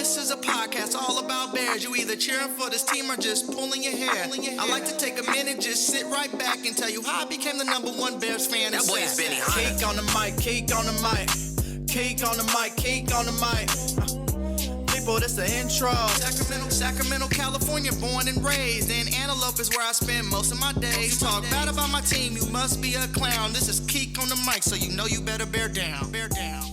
This is a podcast all about Bears. You either cheering for this team or just pulling your hair. I like to take a minute, just sit right back and tell you how I became the #1 Bears fan. That boy is Benny Hunter. Cake on the mic, cake on the mic, cake on the mic, cake on the mic. People, this the intro. Sacramento, California, born and raised. And Antelope is where I spend most of my days. Talk bad about my team, you must be a clown. This is Keek on the mic, so you know you better bear down. Bear down.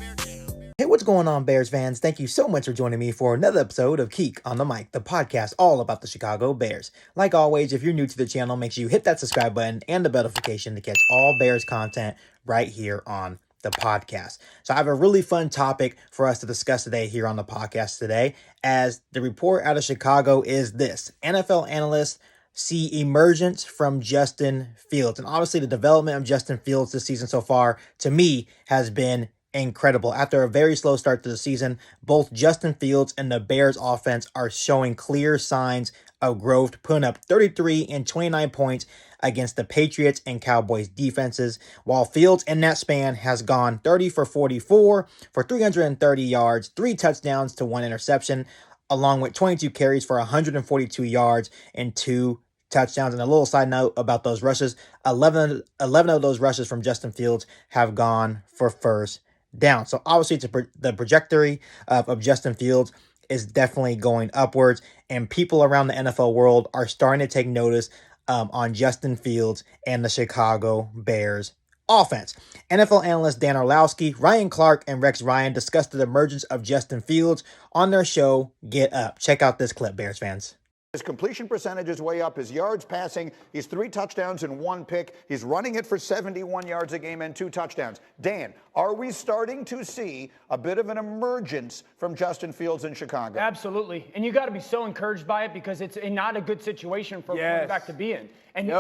Hey, what's going on, Bears fans? Thank you so much for joining me for another episode of Keek on the Mic, the podcast all about the Chicago Bears. Like always, if you're new to the channel, make sure you hit that subscribe button and the bell notification to catch all Bears content right here on the podcast. So I have a really fun topic for us to discuss today here on the podcast today, as the report out of Chicago is this: NFL analysts see emergence from Justin Fields. And obviously the development of Justin Fields this season so far, to me, has been incredible. After a very slow start to the season, both Justin Fields and the Bears offense are showing clear signs of growth, putting up 33 and 29 points against the Patriots and Cowboys defenses, while Fields in that span has gone 30 for 44 for 330 yards, 3 touchdowns to 1 interception, along with 22 carries for 142 yards and 2 touchdowns. And a little side note about those rushes, 11 of those rushes from Justin Fields have gone for first down. So obviously the trajectory of Justin Fields is definitely going upwards, and people around the NFL world are starting to take notice on Justin Fields and the Chicago Bears offense. NFL analyst Dan Orlosky, Ryan Clark, and Rex Ryan discussed the emergence of Justin Fields on their show Get Up. Check out this clip, Bears fans. His completion percentage is way up. His yards passing, he's 3 touchdowns and 1 pick. He's running it for 71 yards a game and 2 touchdowns. Dan, are we starting to see a bit of an emergence from Justin Fields in Chicago? Absolutely. And you got to be so encouraged by it, because it's not a good situation for a quarterback to be in. And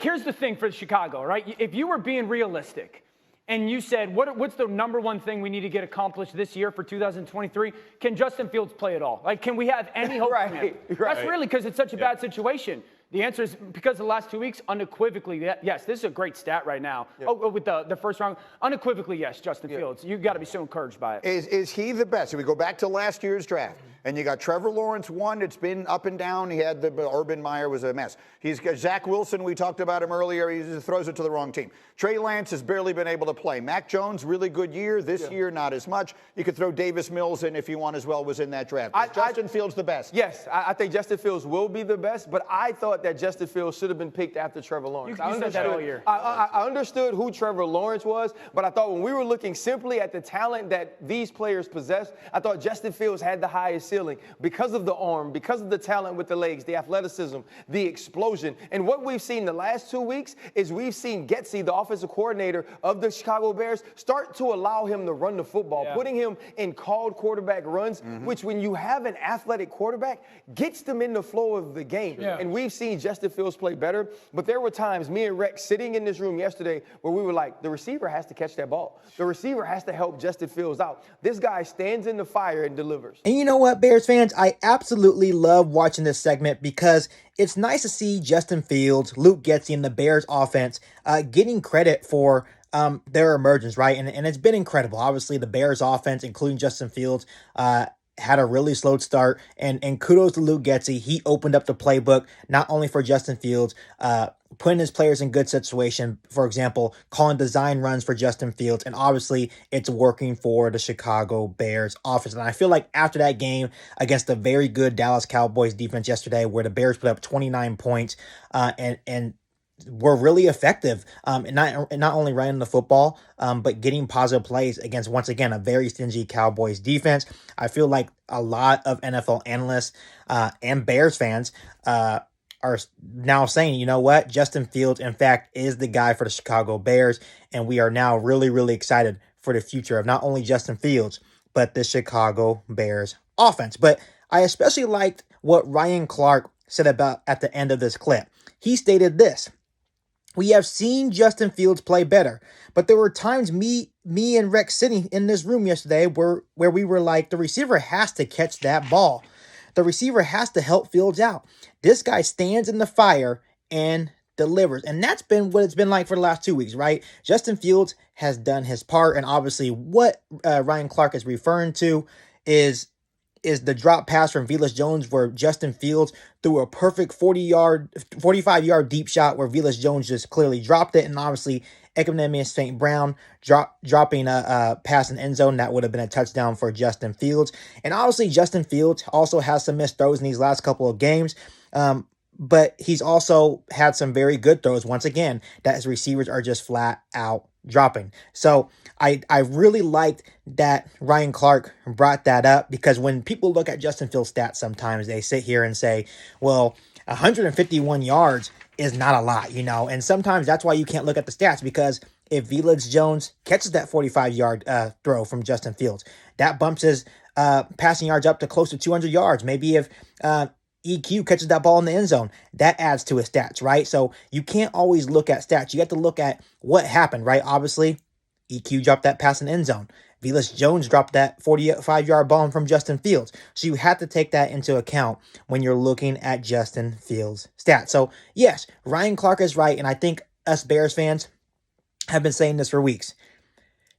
here's the thing for Chicago, right? If you were being realistic and you said, what's the #1 thing we need to get accomplished this year for 2023? Can Justin Fields play at all? Like, can we have any hope for him? That's really because it's such a bad situation. The answer is, because the last 2 weeks, unequivocally, yes, this is a great stat right now. With the first round, unequivocally, yes, Justin Fields. You've got to be so encouraged by it. Is he the best? If we go back to last year's draft, and you got Trevor Lawrence, one, it's been up and down. He had Urban Meyer was a mess. He's got Zach Wilson, we talked about him earlier. He throws it to the wrong team. Trey Lance has barely been able to play. Mac Jones, really good year. This year, not as much. You could throw Davis Mills in if you want as well, was in that draft. Justin Fields the best? Yes, I think Justin Fields will be the best, but I thought that Justin Fields should have been picked after Trevor Lawrence. You said that all year. I understood who Trevor Lawrence was, but I thought when we were looking simply at the talent that these players possess, I thought Justin Fields had the highest ceiling because of the arm, because of the talent with the legs, the athleticism, the explosion. And what we've seen the last 2 weeks is we've seen Getsy, the offensive coordinator of the Chicago Bears, start to allow him to run the football, putting him in called quarterback runs, which when you have an athletic quarterback, gets them in the flow of the game. And we've seen Justin Fields play better, but there were times, me and Rex sitting in this room yesterday, where we were like, the receiver has to catch that ball. The receiver has to help Justin Fields out. This guy stands in the fire and delivers. And you know what, Bears fans? I absolutely love watching this segment, because it's nice to see Justin Fields, Luke Getsy, and the Bears offense getting credit for their emergence, right? And it's been incredible. Obviously, the Bears offense, including Justin Fields, had a really slow start, and kudos to Luke Getsy. He opened up the playbook, not only for Justin Fields, putting his players in good situation, for example, calling design runs for Justin Fields, and obviously it's working for the Chicago Bears offense. And I feel like after that game against the very good Dallas Cowboys defense yesterday, where the Bears put up 29 points and were really effective, and not only running the football, but getting positive plays against, once again, a very stingy Cowboys defense. I feel like a lot of NFL analysts and Bears fans are now saying, you know what, Justin Fields, in fact, is the guy for the Chicago Bears, and we are now really, really excited for the future of not only Justin Fields, but the Chicago Bears offense. But I especially liked what Ryan Clark said about at the end of this clip. He stated this: "We have seen Justin Fields play better, but there were times me and Rex sitting in this room yesterday where we were like, the receiver has to catch that ball. The receiver has to help Fields out. This guy stands in the fire and delivers." And that's been what it's been like for the last 2 weeks, right? Justin Fields has done his part, and obviously what Ryan Clark is referring to is is the drop pass from Velus Jones where Justin Fields threw a perfect 45-yard deep shot where Velus Jones just clearly dropped it. And obviously, Economy St. Brown dropping a pass in end zone. That would have been a touchdown for Justin Fields. And obviously, Justin Fields also has some missed throws in these last couple of games. But he's also had some very good throws, once again, that his receivers are just flat out dropping. So I really liked that Ryan Clark brought that up, because when people look at Justin Fields' stats, sometimes they sit here and say, well, 151 yards is not a lot, and sometimes that's why you can't look at the stats, because if Velus Jones catches that 45-yard throw from Justin Fields, that bumps his passing yards up to close to 200 yards. Maybe if EQ catches that ball in the end zone, that adds to his stats, right? So you can't always look at stats. You have to look at what happened, right? Obviously, EQ dropped that pass in the end zone. Velus Jones dropped that 45-yard ball from Justin Fields. So you have to take that into account when you're looking at Justin Fields' stats. So yes, Ryan Clark is right, and I think us Bears fans have been saying this for weeks.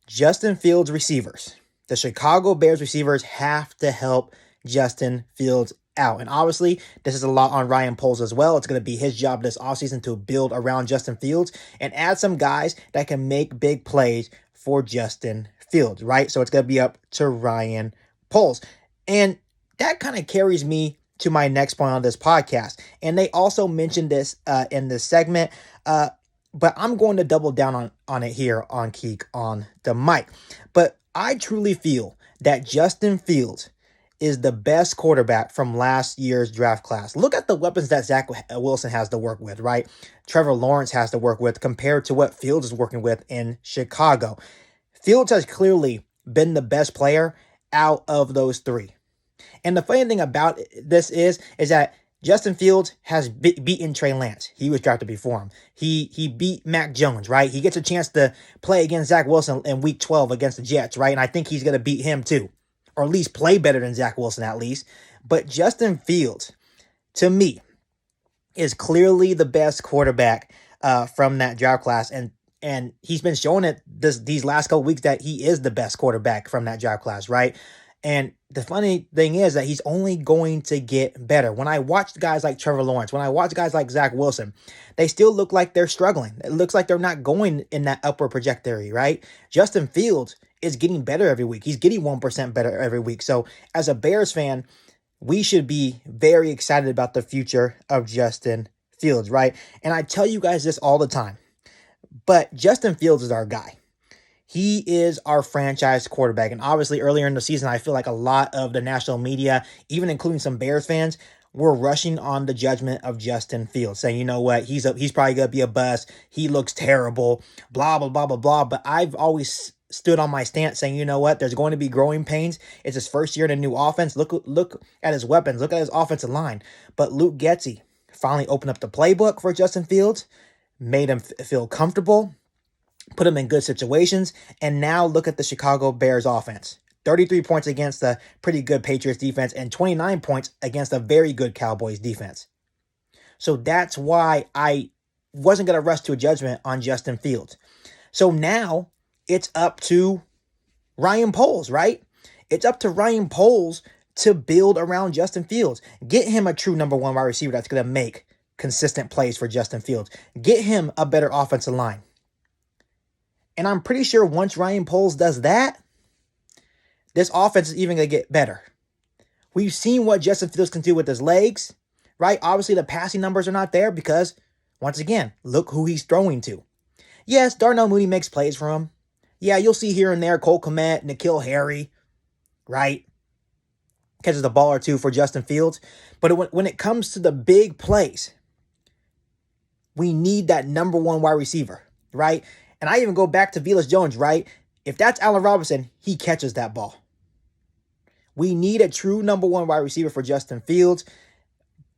Justin Fields receivers, the Chicago Bears receivers, have to help Justin Fields out. And obviously, this is a lot on Ryan Poles as well. It's going to be his job this offseason to build around Justin Fields and add some guys that can make big plays for Justin Fields, right? So it's going to be up to Ryan Poles. And that kind of carries me to my next point on this podcast. And they also mentioned this in this segment, but I'm going to double down on it here on Keek on the mic. But I truly feel that Justin Fields is the best quarterback from last year's draft class. Look at the weapons that Zach Wilson has to work with, right? Trevor Lawrence has to work with compared to what Fields is working with in Chicago. Fields has clearly been the best player out of those three. And the funny thing about this is that Justin Fields has beaten Trey Lance. He was drafted before him. He beat Mac Jones, right? He gets a chance to play against Zach Wilson in week 12 against the Jets, right? And I think he's going to beat him too, or at least play better than Zach Wilson at least. But Justin Fields, to me, is clearly the best quarterback from that draft class. And he's been showing it these last couple weeks that he is the best quarterback from that draft class, right? And the funny thing is that he's only going to get better. When I watch guys like Trevor Lawrence, when I watch guys like Zach Wilson, they still look like they're struggling. It looks like they're not going in that upward trajectory, right? Justin Fields is getting better every week. He's getting 1% better every week. So as a Bears fan, we should be very excited about the future of Justin Fields, right? And I tell you guys this all the time, but Justin Fields is our guy. He is our franchise quarterback. And obviously earlier in the season, I feel like a lot of the national media, even including some Bears fans, were rushing on the judgment of Justin Fields, saying, you know what, he's probably going to be a bust. He looks terrible, blah, blah, blah, blah, blah. But I've always stood on my stance saying, you know what, there's going to be growing pains. It's his first year in a new offense. Look at his weapons. Look at his offensive line. But Luke Getsy finally opened up the playbook for Justin Fields, made him feel comfortable, put him in good situations, and now look at the Chicago Bears offense. 33 points against a pretty good Patriots defense and 29 points against a very good Cowboys defense. So that's why I wasn't going to rush to a judgment on Justin Fields. So now it's up to Ryan Poles, right? It's up to Ryan Poles to build around Justin Fields. Get him a true number one wide receiver that's going to make consistent plays for Justin Fields. Get him a better offensive line. And I'm pretty sure once Ryan Poles does that, this offense is even going to get better. We've seen what Justin Fields can do with his legs, right? Obviously, the passing numbers are not there because, once again, look who he's throwing to. Yes, Darnell Mooney makes plays for him. Yeah, you'll see here and there Cole Kmet, N'Keal Harry, right? Catches the ball or two for Justin Fields. But when it comes to the big plays, we need that number one wide receiver, right? And I even go back to Velus Jones, right? If that's Allen Robinson, he catches that ball. We need a true number one wide receiver for Justin Fields.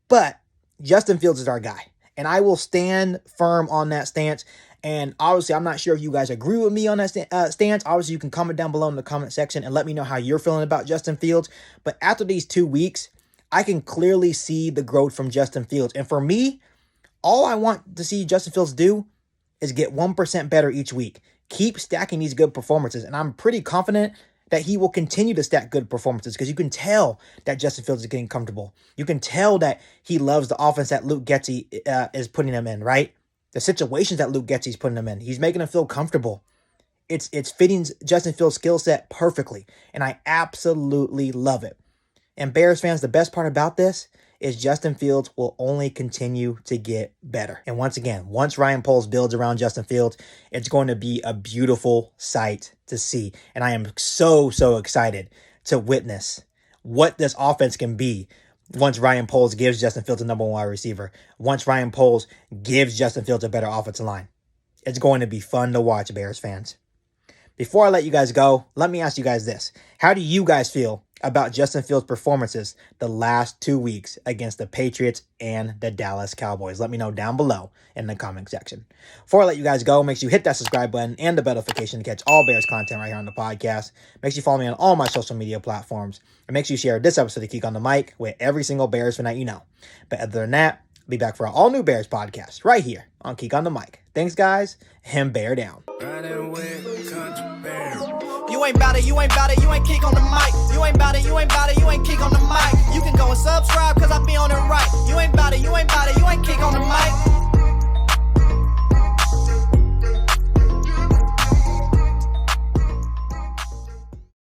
But Justin Fields is our guy. And I will stand firm on that stance. And obviously, I'm not sure if you guys agree with me on that stance. Obviously, you can comment down below in the comment section and let me know how you're feeling about Justin Fields. But after these 2 weeks, I can clearly see the growth from Justin Fields. And for me, all I want to see Justin Fields do is get 1% better each week. Keep stacking these good performances. And I'm pretty confident that he will continue to stack good performances because you can tell that Justin Fields is getting comfortable. You can tell that he loves the offense that Luke Getsy is putting him in, right? The situations that Luke Getsy is putting him in. He's making him feel comfortable. It's fitting Justin Fields' skill set perfectly, and I absolutely love it. And Bears fans, the best part about this is Justin Fields will only continue to get better. And once again, once Ryan Poles builds around Justin Fields, it's going to be a beautiful sight to see. And I am so excited to witness what this offense can be once Ryan Poles gives Justin Fields a number 1 wide receiver, once Ryan Poles gives Justin Fields a better offensive line. It's going to be fun to watch, Bears fans. Before I let you guys go, let me ask you guys this. How do you guys feel about Justin Fields' performances the last 2 weeks against the Patriots and the Dallas Cowboys? Let me know down below in the comment section. Before I let you guys go, make sure you hit that subscribe button and the bell notification to catch all Bears content right here on the podcast. Make sure you follow me on all my social media platforms. And make sure you share this episode of Geek on the Mic with every single Bears fan that you know. But other than that, I'll be back for an all-new Bears podcast right here on Geek on the Mic. Thanks, guys, and bear down. You ain't bout it, you ain't bout it, you ain't kick on